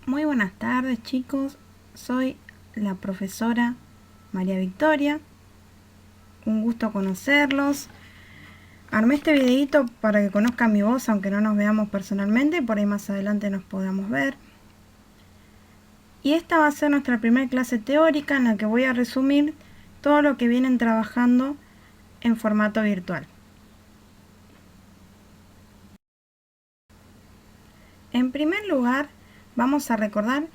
Muy buenas tardes, chicos. Soy la profesora María Victoria. Un gusto conocerlos. Armé este videito para que conozcan mi voz, aunque no nos veamos personalmente, por ahí más adelante nos podamos ver. Y esta va a ser nuestra primera clase teórica en la que voy a resumir todo lo que vienen trabajando en formato virtual. En primer lugar, vamos a recordar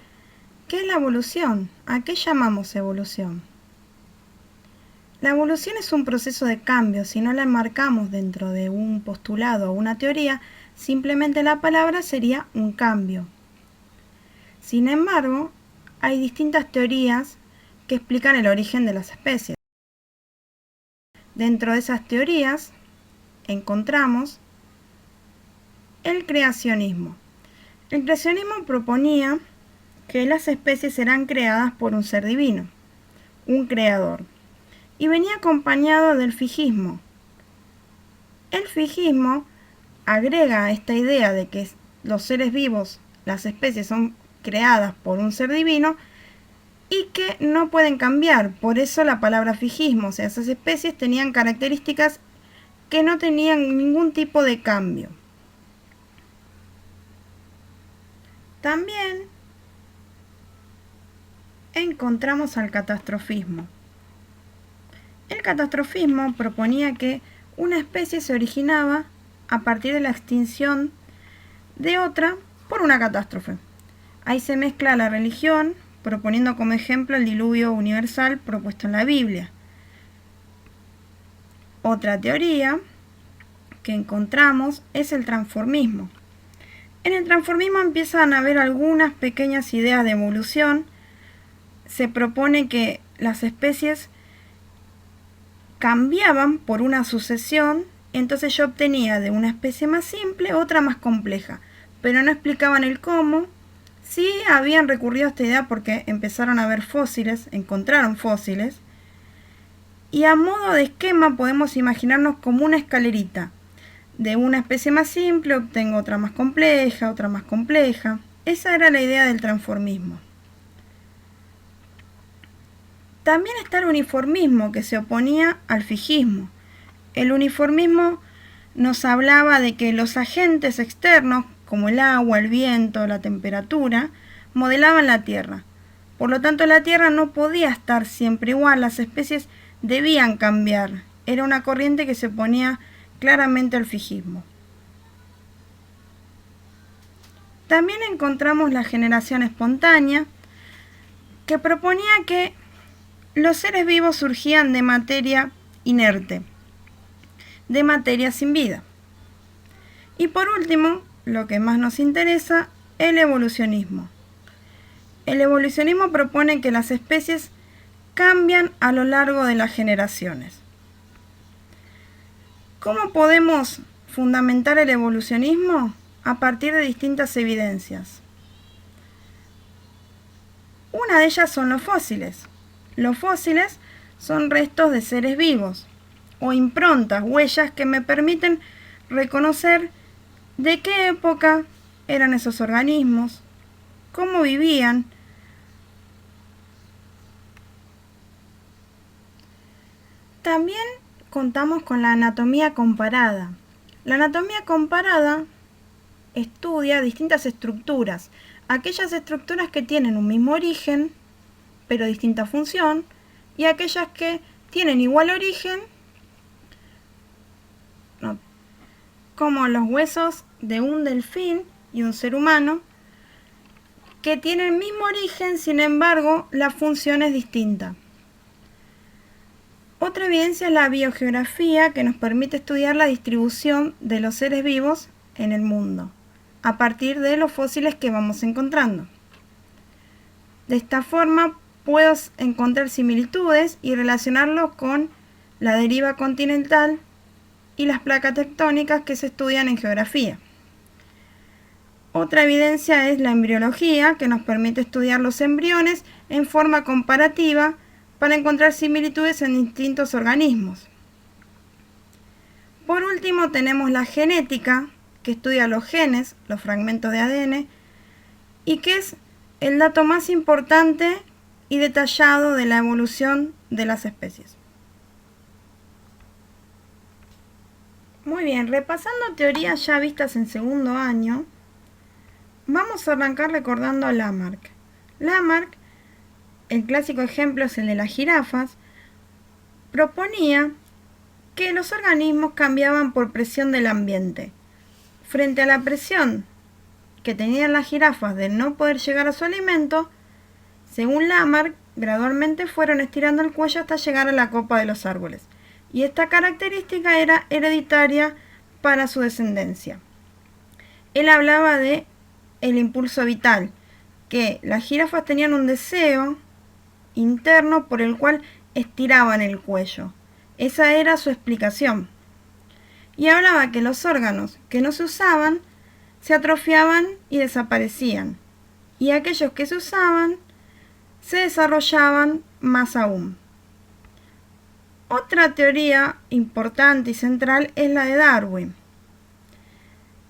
¿qué es la evolución? ¿A qué llamamos evolución? La evolución es un proceso de cambio. Si no la enmarcamos dentro de un postulado o una teoría, simplemente la palabra sería un cambio. Sin embargo, hay distintas teorías que explican el origen de las especies. Dentro de esas teorías encontramos el creacionismo. El creacionismo proponía que las especies serán creadas por un ser divino, un creador, y venía acompañado del fijismo. El fijismo agrega esta idea de que los seres vivos, las especies, son creadas por un ser divino y que no pueden cambiar. Por eso la palabra fijismo, o sea, esas especies tenían características que no tenían ningún tipo de cambio. También encontramos al catastrofismo. El catastrofismo proponía que una especie se originaba a partir de la extinción de otra por una catástrofe. Ahí se mezcla la religión, proponiendo como ejemplo el diluvio universal propuesto en la Biblia. Otra teoría que encontramos es el transformismo. En el transformismo empiezan a haber algunas pequeñas ideas de evolución. Se propone que las especies cambiaban por una sucesión, entonces yo obtenía de una especie más simple otra más compleja, pero no explicaban el cómo. Sí habían recurrido a esta idea porque empezaron a ver fósiles, encontraron fósiles, y a modo de esquema podemos imaginarnos como una escalerita. De una especie más simple obtengo otra más compleja, otra más compleja. Esa era la idea del transformismo. También está el uniformismo, que se oponía al fijismo. El uniformismo nos hablaba de que los agentes externos, como el agua, el viento, la temperatura, modelaban la Tierra. Por lo tanto, la Tierra no podía estar siempre igual, las especies debían cambiar. Era una corriente que se oponía claramente al fijismo. También encontramos la generación espontánea, que proponía que los seres vivos surgían de materia inerte, de materia sin vida. Y por último, lo que más nos interesa, el evolucionismo. El evolucionismo propone que las especies cambian a lo largo de las generaciones. ¿Cómo podemos fundamentar el evolucionismo? A partir de distintas evidencias. Una de ellas son los fósiles. Los fósiles son restos de seres vivos o improntas, huellas que me permiten reconocer de qué época eran esos organismos, cómo vivían. También contamos con la anatomía comparada. La anatomía comparada estudia distintas estructuras, aquellas estructuras que tienen un mismo origen, pero distinta función, y aquellas que tienen igual origen, como los huesos de un delfín y un ser humano, que tienen el mismo origen, sin embargo, la función es distinta. Otra evidencia es la biogeografía, que nos permite estudiar la distribución de los seres vivos en el mundo, a partir de los fósiles que vamos encontrando. De esta forma puedo encontrar similitudes y relacionarlos con la deriva continental y las placas tectónicas que se estudian en geografía. Otra evidencia es la embriología, que nos permite estudiar los embriones en forma comparativa para encontrar similitudes en distintos organismos. Por último tenemos la genética, que estudia los genes, los fragmentos de ADN, y que es el dato más importante y detallado de la evolución de las especies. Muy bien, repasando teorías ya vistas en segundo año, vamos a arrancar recordando a Lamarck. Lamarck, el clásico ejemplo es el de las jirafas, proponía que los organismos cambiaban por presión del ambiente. Frente a la presión que tenían las jirafas de no poder llegar a su alimento, según Lamarck, gradualmente fueron estirando el cuello hasta llegar a la copa de los árboles. Y esta característica era hereditaria para su descendencia. Él hablaba de el impulso vital, que las jirafas tenían un deseo interno por el cual estiraban el cuello. Esa era su explicación. Y hablaba que los órganos que no se usaban se atrofiaban y desaparecían, y aquellos que se usaban se desarrollaban más aún. Otra teoría importante y central es la de Darwin.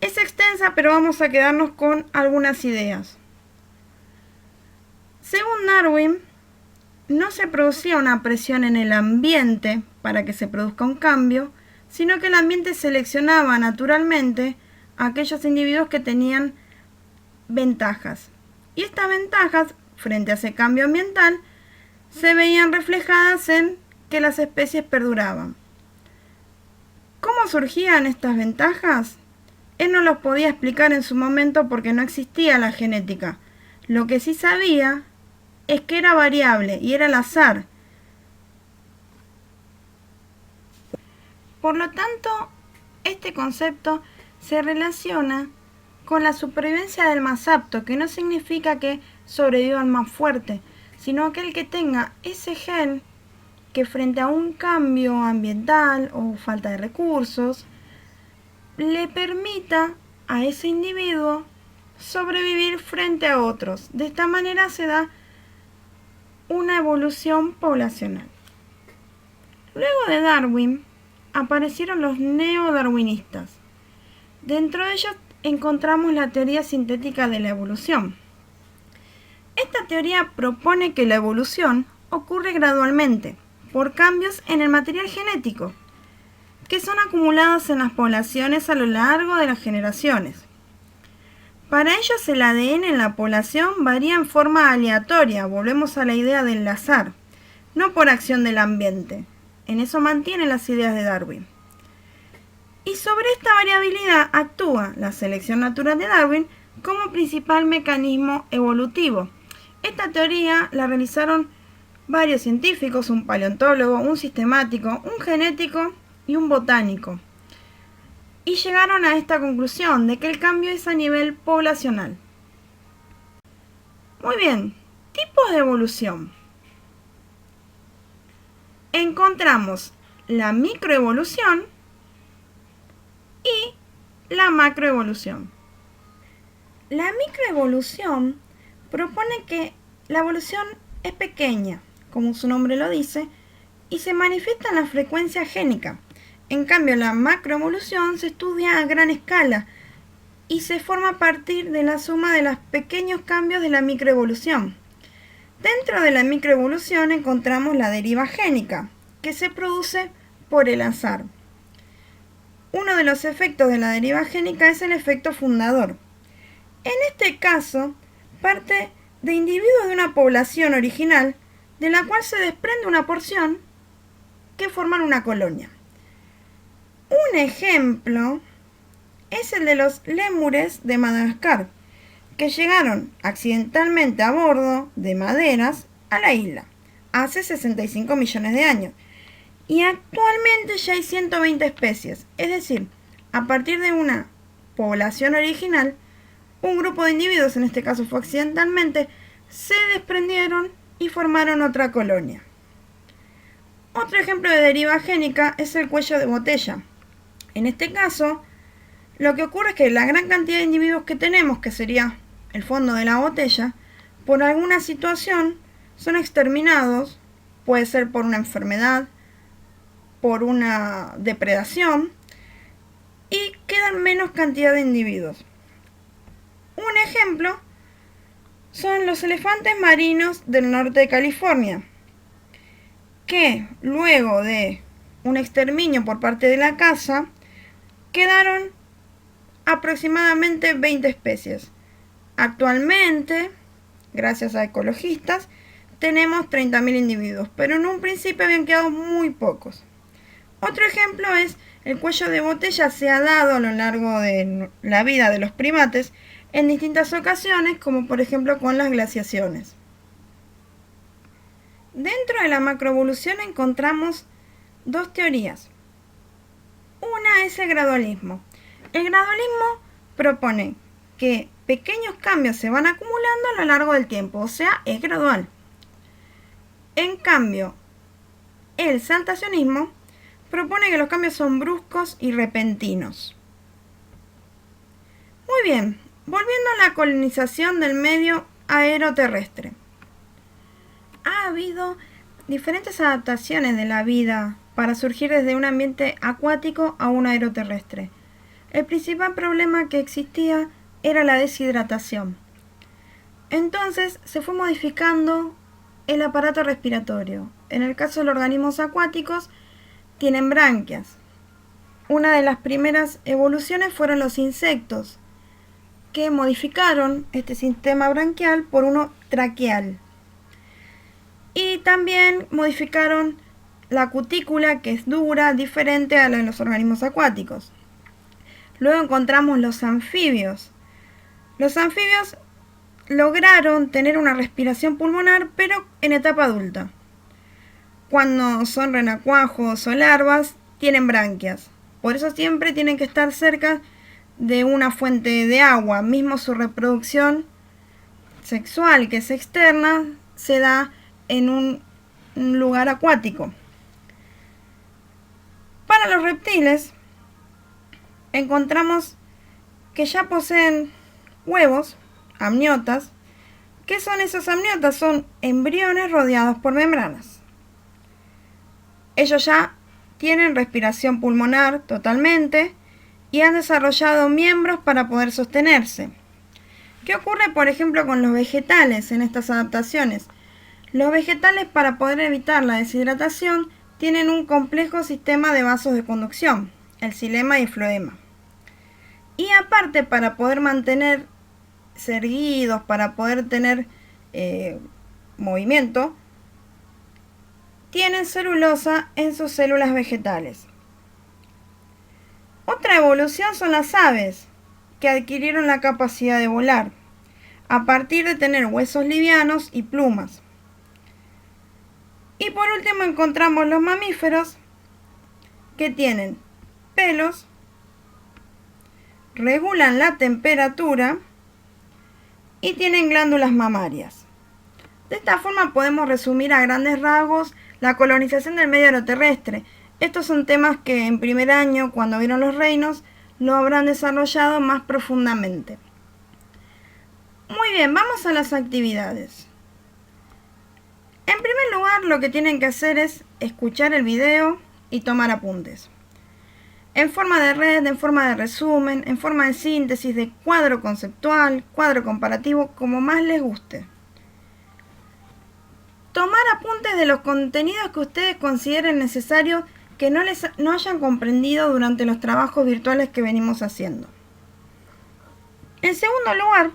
Es extensa, pero vamos a quedarnos con algunas ideas. Según Darwin, no se producía una presión en el ambiente para que se produzca un cambio, sino que el ambiente seleccionaba naturalmente a aquellos individuos que tenían ventajas. Y estas ventajas, frente a ese cambio ambiental, se veían reflejadas en que las especies perduraban. ¿Cómo surgían estas ventajas? Él no los podía explicar en su momento porque no existía la genética. Lo que sí sabía es que era variable y era al azar. Por lo tanto, este concepto se relaciona con la supervivencia del más apto, que no significa que sobreviva el más fuerte, sino aquel que tenga ese gen que frente a un cambio ambiental o falta de recursos, le permita a ese individuo sobrevivir frente a otros. De esta manera se da una evolución poblacional. Luego de Darwin aparecieron los neodarwinistas. Dentro de ellos encontramos la teoría sintética de la evolución. Esta teoría propone que la evolución ocurre gradualmente por cambios en el material genético, que son acumulados en las poblaciones a lo largo de las generaciones. Para ellos el ADN en la población varía en forma aleatoria, volvemos a la idea del azar, no por acción del ambiente. En eso mantienen las ideas de Darwin. Y sobre esta variabilidad actúa la selección natural de Darwin como principal mecanismo evolutivo. Esta teoría la realizaron varios científicos, un paleontólogo, un sistemático, un genético y un botánico. Y llegaron a esta conclusión de que el cambio es a nivel poblacional. Muy bien, tipos de evolución. Encontramos la microevolución y la macroevolución. La microevolución propone que la evolución es pequeña, como su nombre lo dice, y se manifiesta en la frecuencia génica. En cambio, la macroevolución se estudia a gran escala y se forma a partir de la suma de los pequeños cambios de la microevolución. Dentro de la microevolución encontramos la deriva génica, que se produce por el azar. Uno de los efectos de la deriva génica es el efecto fundador. En este caso, parte de individuos de una población original, de la cual se desprende una porción que forman una colonia. Un ejemplo es el de los lémures de Madagascar, que llegaron accidentalmente a bordo de maderas a la isla hace 65 millones de años. Y actualmente ya hay 120 especies, es decir, a partir de una población original, un grupo de individuos, en este caso fue accidentalmente, se desprendieron y formaron otra colonia. Otro ejemplo de deriva génica es el cuello de botella. En este caso, lo que ocurre es que la gran cantidad de individuos que tenemos, que sería el fondo de la botella, por alguna situación son exterminados, puede ser por una enfermedad, por una depredación, y quedan menos cantidad de individuos. Un ejemplo son los elefantes marinos del norte de California, que luego de un exterminio por parte de la caza, quedaron aproximadamente 20 especies. Actualmente, gracias a ecologistas, tenemos 30.000 individuos, pero en un principio habían quedado muy pocos. Otro ejemplo es el cuello de botella. Se ha dado a lo largo de la vida de los primates en distintas ocasiones, como por ejemplo con las glaciaciones. Dentro de la macroevolución encontramos dos teorías. Una es el gradualismo. El gradualismo propone que pequeños cambios se van acumulando a lo largo del tiempo, o sea, es gradual. En cambio, el saltacionismo propone que los cambios son bruscos y repentinos. Muy bien, volviendo a la colonización del medio aeroterrestre. Ha habido diferentes adaptaciones de la vida para surgir desde un ambiente acuático a un aeroterrestre. El principal problema que existía era la deshidratación. Entonces se fue modificando el aparato respiratorio. En el caso de los organismos acuáticos, tienen branquias. Una de las primeras evoluciones fueron los insectos, que modificaron este sistema branquial por uno traqueal. Y también modificaron la cutícula, que es dura, diferente a la de los organismos acuáticos. Luego encontramos los anfibios. Los anfibios lograron tener una respiración pulmonar, pero en etapa adulta. Cuando son renacuajos o larvas, tienen branquias. Por eso siempre tienen que estar cerca de una fuente de agua. Mismo su reproducción sexual, que es externa, se da en un lugar acuático. Para los reptiles, encontramos que ya poseen huevos, amniotas. ¿Qué son esos amniotas? Son embriones rodeados por membranas. Ellos ya tienen respiración pulmonar totalmente y han desarrollado miembros para poder sostenerse. ¿Qué ocurre, por ejemplo, con los vegetales en estas adaptaciones? Los vegetales, para poder evitar la deshidratación, tienen un complejo sistema de vasos de conducción, el xilema y el floema. Y aparte, para poder mantenerse erguidos, para poder tener movimiento, tienen celulosa en sus células vegetales. Otra evolución son las aves, que adquirieron la capacidad de volar, a partir de tener huesos livianos y plumas. Y por último encontramos los mamíferos, que tienen pelos, regulan la temperatura y tienen glándulas mamarias. De esta forma podemos resumir a grandes rasgos la colonización del medio aeroterrestre. Estos son temas que en primer año, cuando vieron los reinos, lo habrán desarrollado más profundamente. Muy bien, vamos a las actividades. En primer lugar, lo que tienen que hacer es escuchar el video y tomar apuntes. En forma de red, en forma de resumen, en forma de síntesis, de cuadro conceptual, cuadro comparativo, como más les guste. Tomar apuntes de los contenidos que ustedes consideren necesarios que no hayan comprendido durante los trabajos virtuales que venimos haciendo. En segundo lugar,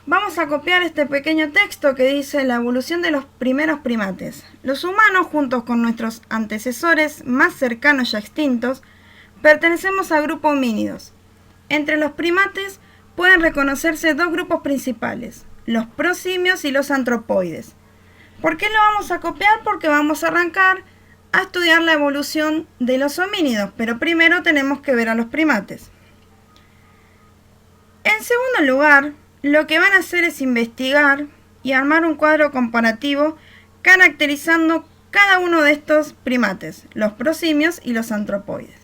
vamos a copiar este pequeño texto que dice la evolución de los primeros primates. Los humanos, juntos con nuestros antecesores más cercanos ya extintos, pertenecemos al grupo homínidos. Entre los primates pueden reconocerse dos grupos principales, los prosimios y los antropoides. ¿Por qué lo vamos a copiar? Porque vamos a arrancar a estudiar la evolución de los homínidos, pero primero tenemos que ver a los primates. En segundo lugar, lo que van a hacer es investigar y armar un cuadro comparativo caracterizando cada uno de estos primates, los prosimios y los antropoides.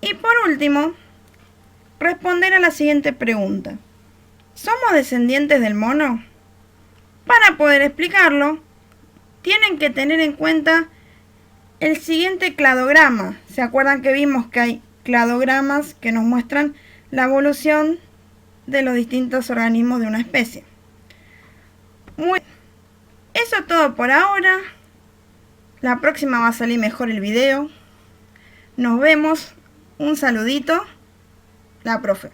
Y por último, responder a la siguiente pregunta. ¿Somos descendientes del mono? Para poder explicarlo, tienen que tener en cuenta el siguiente cladograma. ¿Se acuerdan que vimos que hay cladogramas que nos muestran la evolución de los distintos organismos de una especie. Eso es todo por ahora. La próxima va a salir mejor el video. Nos vemos. Un saludito. La profe.